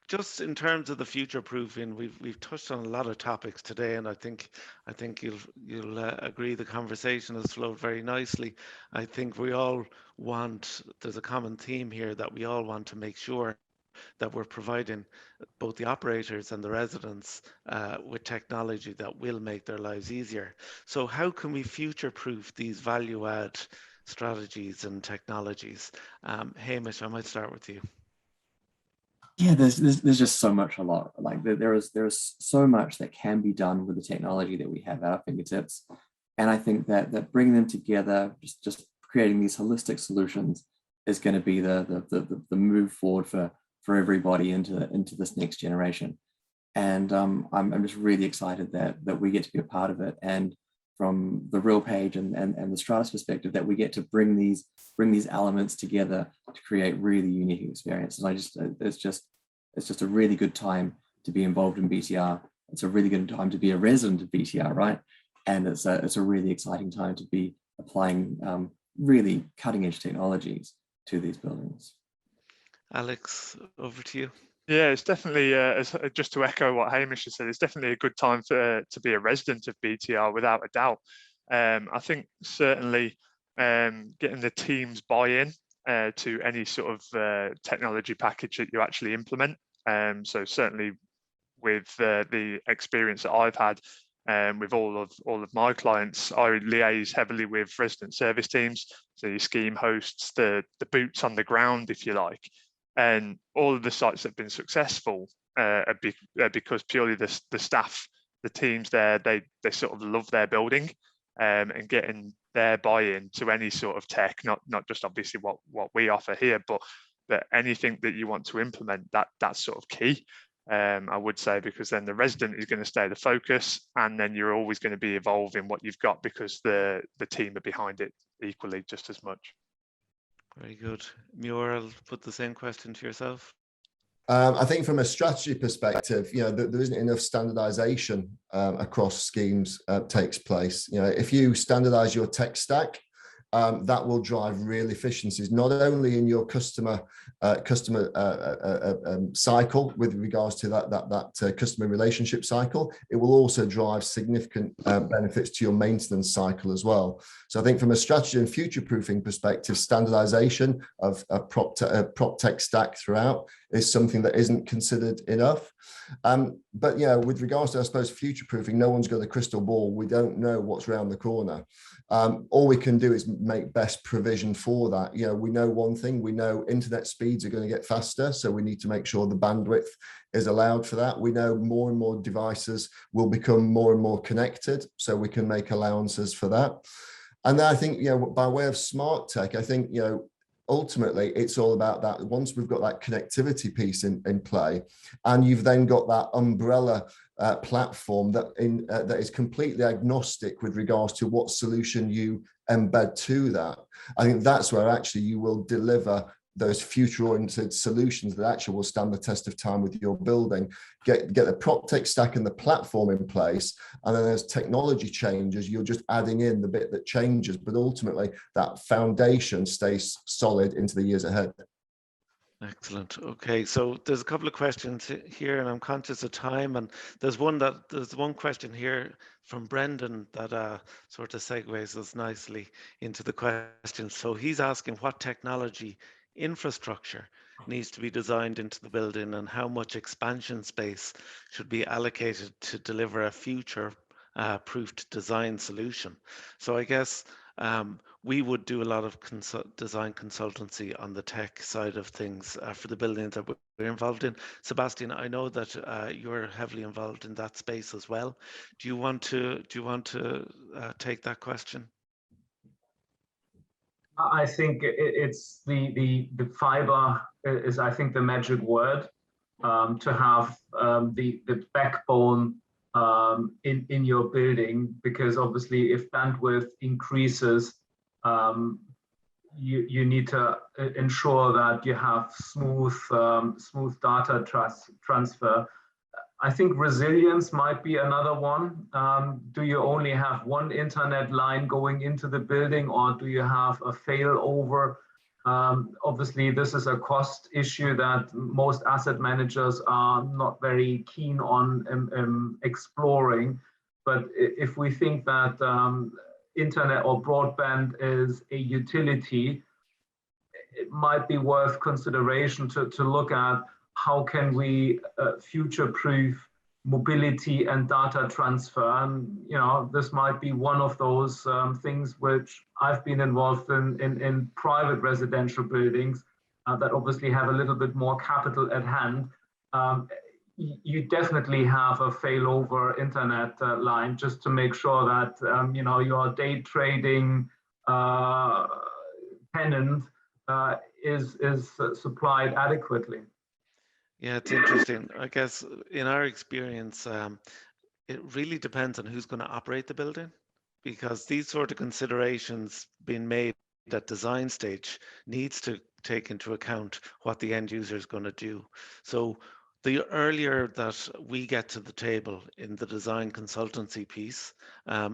just in terms of the future proofing, we've touched on a lot of topics today, and I think you'll agree the conversation has flowed very nicely. I think there's a common theme here that we all want to make sure that we're providing both the operators and the residents with technology that will make their lives easier. So how can we future-proof these value-add strategies and technologies? Hamish, I might start with you. Yeah, there's just so much, a lot. Like there is so much that can be done with the technology that we have at our fingertips, and I think that bringing them together, just creating these holistic solutions, is going to be the move forward for everybody into this next generation. And I'm just really excited that we get to be a part of it, and from the RealPage and the Stratus perspective, that we get to bring these elements together to create really unique experiences. It's just a really good time to be involved in BTR. It's a really good time to be a resident of BTR, right? And it's a really exciting time to be applying really cutting edge technologies to these buildings. Alex, over to you. Yeah, it's definitely, just to echo what Hamish has said, it's definitely a good time to be a resident of BTR, without a doubt. I think certainly getting the team's buy-in to any sort of technology package that you actually implement. So certainly with the experience that I've had with all of my clients, I liaise heavily with resident service teams, so your scheme hosts, the boots on the ground, if you like. And all of the sites that have been successful are because purely the staff, the teams there, they sort of love their building, and getting their buy-in to any sort of tech, not just obviously what we offer here, but anything that you want to implement, that's sort of key. I would say, because then the resident is going to stay the focus, and then you're always going to be evolving what you've got because the team are behind it equally just as much. Very good. Muir, I'll put the same question to yourself. I think from a strategy perspective, there isn't enough standardization across schemes takes place. If you standardize your tech stack, that will drive real efficiencies, not only in your customer cycle with regards to that customer relationship cycle, it will also drive significant benefits to your maintenance cycle as well. So I think from a strategy and future-proofing perspective, standardization of a prop tech stack throughout is something that isn't considered enough. But with regards to, I suppose, future-proofing, no one's got a crystal ball. We don't know what's around the corner. All we can do is make best provision for that. We know one thing, we know internet speeds are going to get faster, so we need to make sure the bandwidth is allowed for that. We know more and more devices will become more and more connected, so we can make allowances for that. And then I think, by way of smart tech, I think, ultimately it's all about that. Once we've got that connectivity piece in play, and you've then got that umbrella platform that is completely agnostic with regards to what solution you embed to that, I think that's where actually you will deliver those future-oriented solutions that actually will stand the test of time with your building. Get the prop tech stack and the platform in place, and then as technology changes, you're just adding in the bit that changes, but ultimately that foundation stays solid into the years ahead. Excellent. Okay, so there's a couple of questions here, and I'm conscious of time. And there's one question here from Brendan that sort of segues us nicely into the question. So he's asking what technology infrastructure needs to be designed into the building, and how much expansion space should be allocated to deliver a future proofed design solution. So I guess We would do a lot of design consultancy on the tech side of things for the buildings that we're involved in. Sebastian, I know that you're heavily involved in that space as well. Do you want to take that question? I think it's the fiber is, I think, the magic word, to have the backbone in your building, because obviously if bandwidth increases, you need to ensure that you have smooth data transfer. I think resilience might be another one. Do you only have one internet line going into the building, or do you have a failover? Obviously, this is a cost issue that most asset managers are not very keen on exploring. But if we think that internet or broadband is a utility, it might be worth consideration to look at how can we future-proof mobility and data transfer. And this might be one of those things which I've been involved in private residential buildings that obviously have a little bit more capital at hand. You definitely have a failover internet line, just to make sure that your day trading tenant is supplied adequately. Yeah, it's interesting. I guess in our experience, it really depends on who's going to operate the building, because these sort of considerations being made at design stage needs to take into account what the end user is going to do. So the earlier that we get to the table in the design consultancy piece,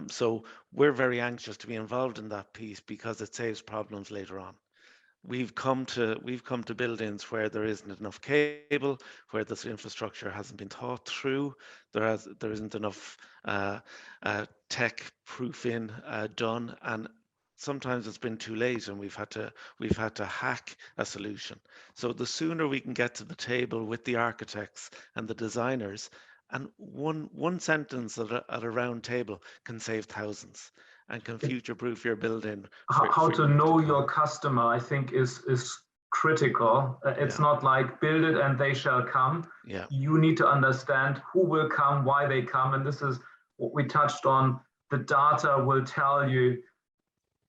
so we're very anxious to be involved in that piece because it saves problems later on. We've come to buildings where there isn't enough cable, where this infrastructure hasn't been thought through. There isn't enough tech proofing done, and sometimes it's been too late, and we've had to hack a solution. So the sooner we can get to the table with the architects and the designers, and one sentence at a round table can save thousands and can future-proof your building. How to know your customer, I think, is critical. It's not like build it and they shall come. Yeah. You need to understand who will come, why they come, and this is what we touched on. The data will tell you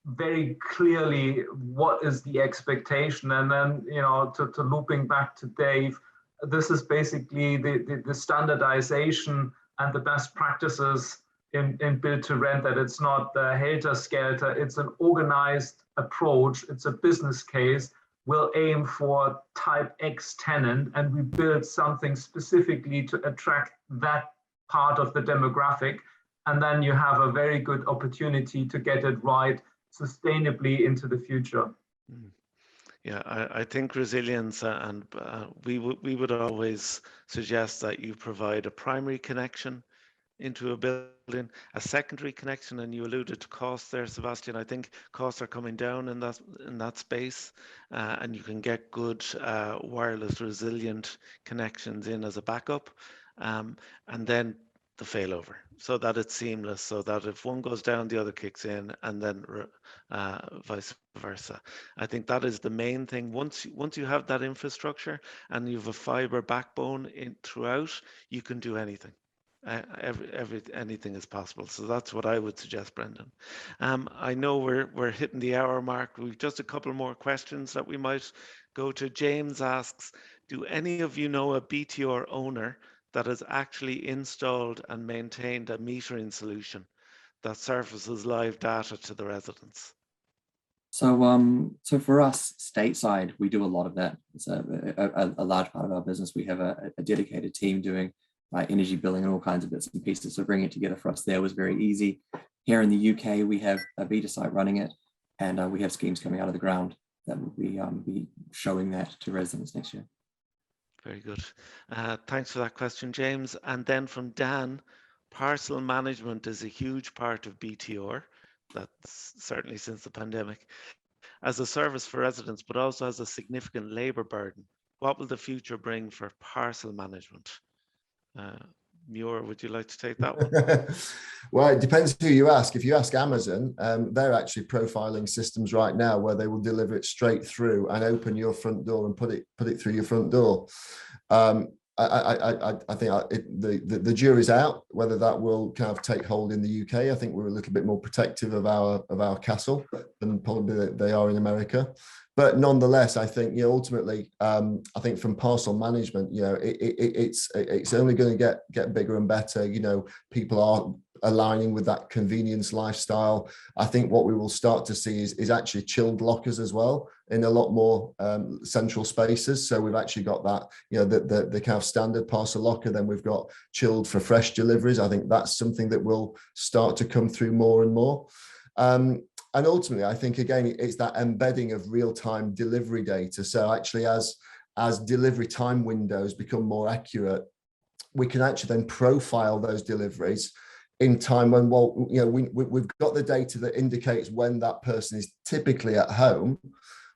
very clearly what is the expectation, and then to looping back to Dave, this is basically the standardization and the best practices in build to rent, that it's not the helter-skelter, it's an organized approach, it's a business case. We'll aim for type X tenant, and we build something specifically to attract that part of the demographic, and then you have a very good opportunity to get it right sustainably into the future. Yeah, I think resilience, and we would always suggest that you provide a primary connection into a building, a secondary connection, and you alluded to costs there, Sebastian. I think costs are coming down in that space, and you can get good wireless resilient connections in as a backup, and then the failover, so that it's seamless, so that if one goes down, the other kicks in, and then vice versa. I think that is the main thing. Once you have that infrastructure and you have a fiber backbone throughout, you can do anything. Anything is possible. So that's what I would suggest, Brendan. I know we're hitting the hour mark. We've just a couple more questions that we might go to. James asks, do any of you know a BTR owner that has actually installed and maintained a metering solution that surfaces live data to the residents? So, so for us, stateside, we do a lot of that. It's a large part of our business. We have a dedicated team doing energy billing and all kinds of bits and pieces. So bringing it together for us there was very easy. Here in the UK, we have a beta site running it, and we have schemes coming out of the ground that will be showing that to residents next year. Very good. Thanks for that question, James. And then from Dan, parcel management is a huge part of BTR. That's certainly since the pandemic, as a service for residents, but also has a significant labour burden. What will the future bring for parcel management? Muir, would you like to take that one? Well, it depends who you ask. If you ask Amazon, they're actually profiling systems right now where they will deliver it straight through and open your front door and put it through your front door. I think the jury's out whether that will kind of take hold in the UK. I think we're a little bit more protective of our castle than probably they are in America. But nonetheless, I think, ultimately, I think from parcel management, it's only going to get bigger and better. People are aligning with that convenience lifestyle. I think what we will start to see is actually chilled lockers as well in a lot more central spaces. So we've actually got that, the kind of standard parcel locker. Then we've got chilled for fresh deliveries. I think that's something that will start to come through more and more. And ultimately, I think, again, it's that embedding of real-time delivery data. So actually, as delivery time windows become more accurate, we can actually then profile those deliveries in time when, we've got the data that indicates when that person is typically at home.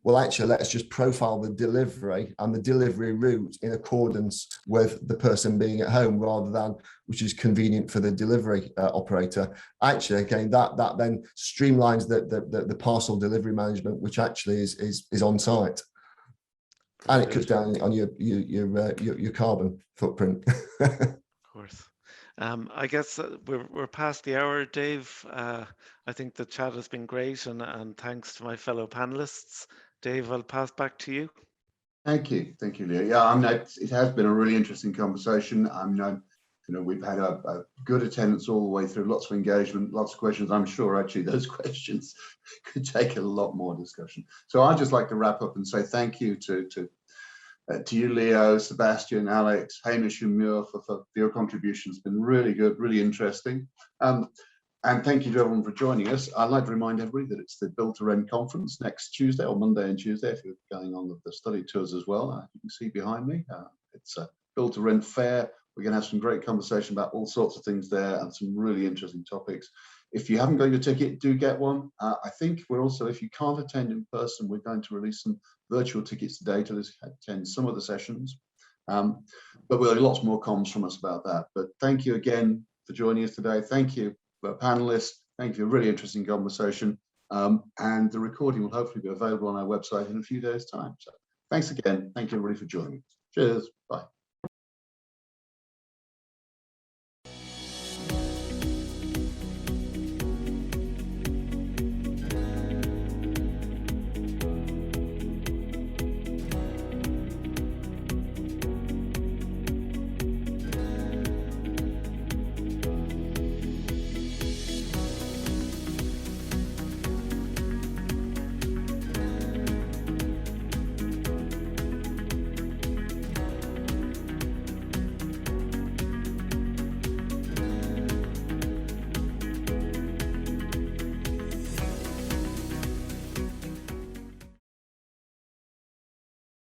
Well, actually, let's just profile the delivery and the delivery route in accordance with the person being at home, rather than which is convenient for the delivery operator. Actually, again, that then streamlines the parcel delivery management, which actually is on site, and it cuts down on your carbon footprint. Of course. I guess we're past the hour, Dave. I think the chat has been great, and thanks to my fellow panelists. Dave, I'll pass back to you. Thank you, Leo. Yeah, it has been a really interesting conversation. We've had a good attendance all the way through, lots of engagement, lots of questions. I'm sure actually those questions could take a lot more discussion. So I'd just like to wrap up and say thank you to you, Leo, Sebastian, Alex, Hamish, and Muir for your contributions. It's been really good, really interesting. And thank you to everyone for joining us. I'd like to remind everybody that it's the Build to Rent conference next Tuesday, or Monday and Tuesday, if you're going on the study tours as well. You can see behind me, it's a Build to Rent fair. We're going to have some great conversation about all sorts of things there and some really interesting topics. If you haven't got your ticket, do get one. I think we're also, if you can't attend in person, we're going to release some virtual tickets today to attend some of the sessions. But we'll have lots more comms from us about that. But thank you again for joining us today. Thank you, panelists. Thank you for a really interesting conversation. And the recording will hopefully be available on our website in a few days' time. So thanks again. Thank you everybody for joining. Cheers. Bye.